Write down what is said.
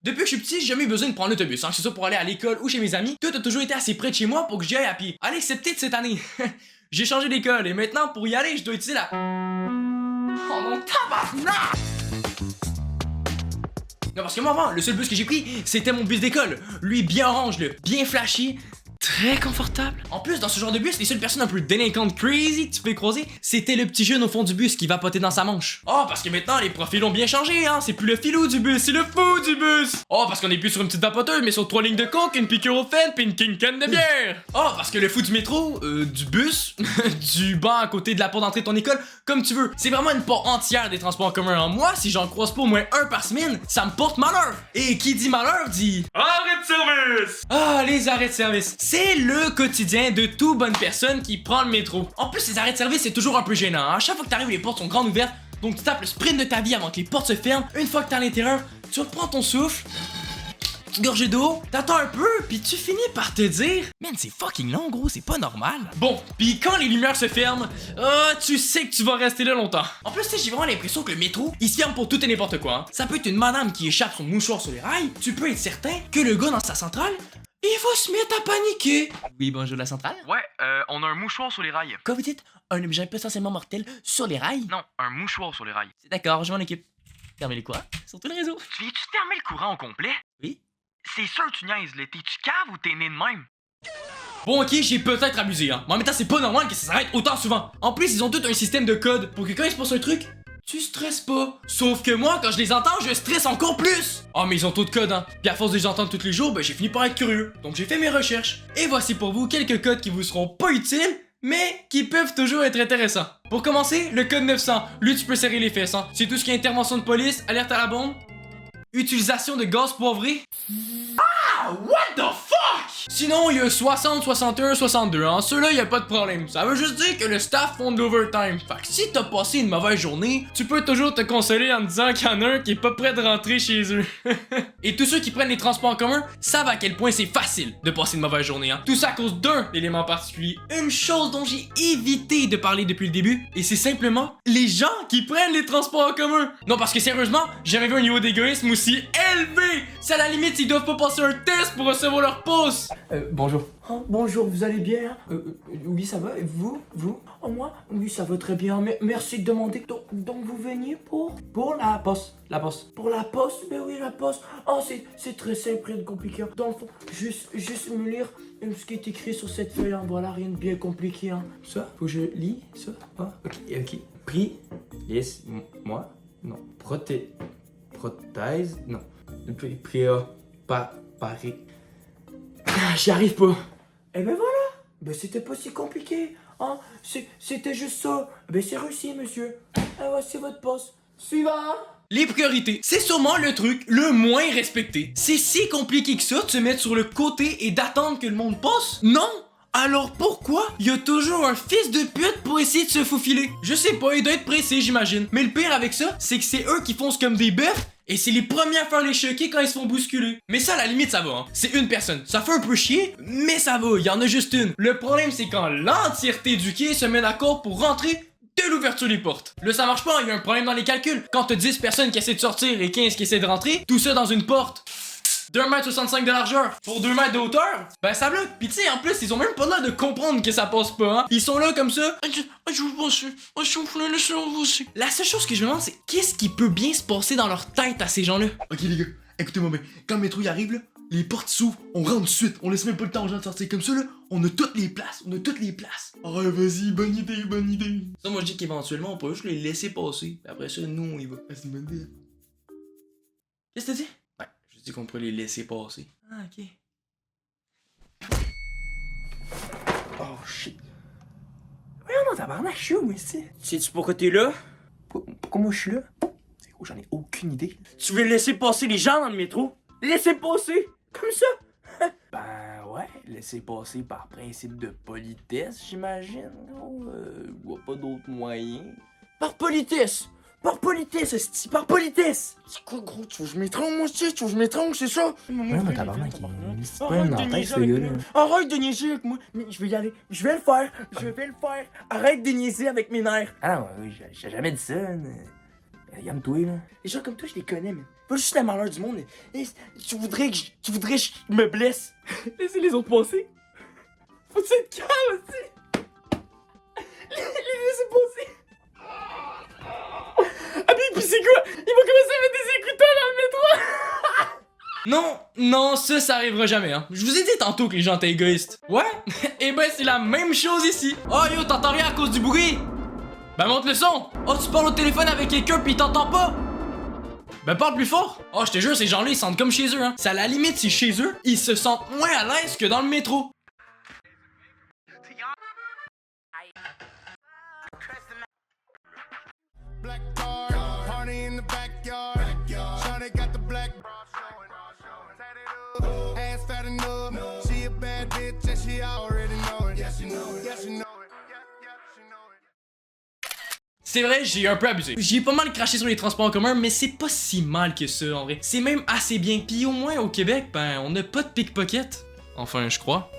Depuis que je suis petit, j'ai jamais eu besoin de prendre l'autobus, hein, que ce soit pour aller à l'école ou chez mes amis. Tout a toujours été assez près de chez moi pour que j'y aille à pied. Allez, excepté de cette année. J'ai changé d'école et maintenant, pour y aller, je dois utiliser la... Oh mon tabarnak! Non, parce que moi avant, le seul bus que j'ai pris, c'était mon bus d'école. Lui, bien orange, là, bien flashy. Très confortable. En plus, dans ce genre de bus, les seules personnes un peu délinquantes crazy que tu peux croiser, c'était le petit jeune au fond du bus qui vapotait dans sa manche. Oh, parce que maintenant, les profils ont bien changé, hein. C'est plus le filou du bus, c'est le fou du bus. Oh, parce qu'on est plus sur une petite vapoteuse, mais sur 3 lignes de coke, une piqûre au fan, puis une king can de bière. Oh, parce que le fou du métro, du bus, du banc à côté de la porte d'entrée de ton école, comme tu veux. C'est vraiment une porte entière des transports en commun. En moi, si j'en croise pas au moins un par semaine, ça me porte malheur. Et qui dit malheur dit... Arrêt de service! Ah, les arrêts de service. C'est le quotidien de toute bonne personne qui prend le métro. En plus, les arrêts de service, c'est toujours un peu gênant. Hein? À chaque fois que t'arrives, les portes sont grandes ouvertes. Donc tu tapes le sprint de ta vie avant que les portes se ferment. Une fois que t'es à l'intérieur, tu reprends ton souffle. Petite gorgée d'eau, t'attends un peu, puis tu finis par te dire man, c'est fucking long, gros, c'est pas normal. Bon, puis quand les lumières se ferment, tu sais que tu vas rester là longtemps. En plus, tu sais, j'ai vraiment l'impression que le métro, il se ferme pour tout et n'importe quoi. Hein. Ça peut être une madame qui échappe son mouchoir sur les rails. Tu peux être certain que le gars dans sa centrale, il va se mettre à paniquer. Oui, bonjour la centrale. Ouais, on a un mouchoir sur les rails. Quoi vous dites? Un objet potentiellement mortel sur les rails? Non, un mouchoir sur les rails. C'est d'accord, je m'en occupe. Fermez les courants sur tout le réseau. Tu viens-tu fermer le courant au complet? Oui. C'est sûr que tu niaises, là. T'es-tu cave ou t'es né de même? Bon, ok, j'ai peut-être abusé, hein. Mais en même temps, c'est pas normal que ça s'arrête autant souvent. En plus, ils ont tout un système de code pour que quand il se passe un truc, tu stresses pas. Sauf que moi, quand je les entends, je stresse encore plus. Oh, mais ils ont tout de code, hein. Puis à force de les entendre tous les jours, ben j'ai fini par être curieux. Donc j'ai fait mes recherches. Et voici pour vous quelques codes qui vous seront pas utiles, mais qui peuvent toujours être intéressants. Pour commencer, le code 900. Lui, tu peux serrer les fesses, hein. C'est tout ce qui est intervention de police, alerte à la bombe, utilisation de gaz poivré. Ah, what the fuck? Sinon, il y a 60, 61, 62, hein. Ceux-là, y a pas de problème. Ça veut juste dire que le staff font de l'overtime. Fait que si t'as passé une mauvaise journée, tu peux toujours te consoler en te disant qu'il y en a un qui est pas prêt de rentrer chez eux. Et tous ceux qui prennent les transports en commun savent à quel point c'est facile de passer une mauvaise journée, hein. Tout ça à cause d'un élément particulier. Une chose dont j'ai évité de parler depuis le début, et c'est simplement les gens qui prennent les transports en commun. Non, parce que sérieusement, j'ai jamais vu un niveau d'égoïsme aussi élevé. C'est à la limite s'ils doivent pas passer un test pour recevoir leur pouce. Bonjour. Oh, bonjour, vous allez bien? Oui, ça va. Et vous? Vous? Oh, moi? Oui, ça va très bien. Mais merci de demander. Donc vous veniez pour la poste. La poste. Pour la poste? Mais oui, la poste. Oh, c'est très simple, rien de compliqué. Dans le fond, juste me lire ce qui est écrit sur cette feuille. Hein. Voilà, rien de bien compliqué. Hein. Ça, faut que je lis ça. Ah, ok. Prix. Yes, moi? Non. Prothèse? Non. Paris. J'y arrive pas. Eh ben voilà. Ben c'était pas si compliqué. Hein? C'était juste ça. Ben c'est réussi, monsieur. Ah ouais, c'est votre poste. Suivant. Les priorités, c'est sûrement le truc le moins respecté. C'est si compliqué que ça de se mettre sur le côté et d'attendre que le monde passe? Non! Alors pourquoi il y a toujours un fils de pute pour essayer de se faufiler? Je sais pas, il doit être pressé, j'imagine. Mais le pire avec ça, c'est que c'est eux qui foncent comme des bœufs et c'est les premiers à faire les choquer quand ils se font bousculer. Mais ça, à la limite, ça va, hein. C'est une personne. Ça fait un peu chier, mais ça va, il y en a juste une. Le problème, c'est quand l'entièreté du quai se met d'accord pour rentrer de l'ouverture des portes. Là, ça marche pas, il y a un problème dans les calculs. Quand t'as 10 personnes qui essaient de sortir et 15 qui essaient de rentrer, tout ça dans une porte d'1,65 m de largeur pour 2 mètres de hauteur, ben ça bloque. Pis tu sais, en plus, ils ont même pas l'air de comprendre que ça passe pas, hein. Ils sont là comme ça. Je vous passe. S'il vous plaît, laissez-moi passer. La seule chose que je me demande, c'est qu'est-ce qui peut bien se passer dans leur tête à ces gens-là? Ok les gars, écoutez-moi bien. Quand le métro y arrive là, les portes s'ouvrent, on rentre tout de suite, on laisse même pas le temps aux gens de sortir comme ça là, on a toutes les places, Ah ouais, vas-y, bonne idée. Ça, moi je dis qu'éventuellement, on peut juste les laisser passer. Puis après ça, nous, on y va. Ah, c'est une bonne idée. Qu'est-ce que t'as dit? Ouais, je dis qu'on pourrait les laisser passer. Ah, ok. Oh shit. Voyons non, tabarnak, je suis où, ici? Sais-tu pourquoi t'es là? Pourquoi moi je suis là? C'est gros, j'en ai aucune idée. Tu veux laisser passer les gens dans le métro? Laisser passer? Comme ça? Ben ouais, laisser passer par principe de politesse, j'imagine. Je vois pas d'autre moyen. Par politesse! Par politesse, esti, par politesse! C'est quoi, gros? Tu veux que je m'étrangle, moi, tu veux que je m'étrangle, c'est ça? Ouais, mais tabarnak, c'est pas un mental, ce gars-là. Arrête de niaiser avec moi! Mais je vais y aller. Je vais le faire. Arrête de niaiser avec mes nerfs. Ah non, oui, j'ai jamais dit ça. Mais Regarde-toi, là. Les gens comme toi, je les connais, mais pas juste la malheur du monde. Tu voudrais que je me blesse. Laissez les autres passer. Faut être calme aussi. Les laisser passer. Ah, puis c'est quoi? Ils vont commencer à mettre des écouteurs dans le métro. Non, ça arrivera jamais, hein. Je vous ai dit tantôt que les gens étaient égoïstes. Ouais? Eh ben, c'est la même chose ici. Oh yo, t'entends rien à cause du bruit? Ben, monte le son. Oh, tu parles au téléphone avec quelqu'un pis il t'entend pas? Ben, parle plus fort. Oh, je te jure, ces gens-là, ils se sentent comme chez eux, hein. C'est à la limite, si chez eux, ils se sentent moins à l'aise que dans le métro. Black card, party in the backyard. Shawty got the black ass fat enough. She a bad bitch and she already know it. Yeah, she know it. Yeah, she know it. Yeah, she know it. C'est vrai, j'ai un peu abusé. J'ai pas mal craché sur les transports en commun, mais c'est pas si mal que ça, en vrai. C'est même assez bien. Puis au moins, au Québec, ben, on n'a pas de pickpocket. Enfin, je crois.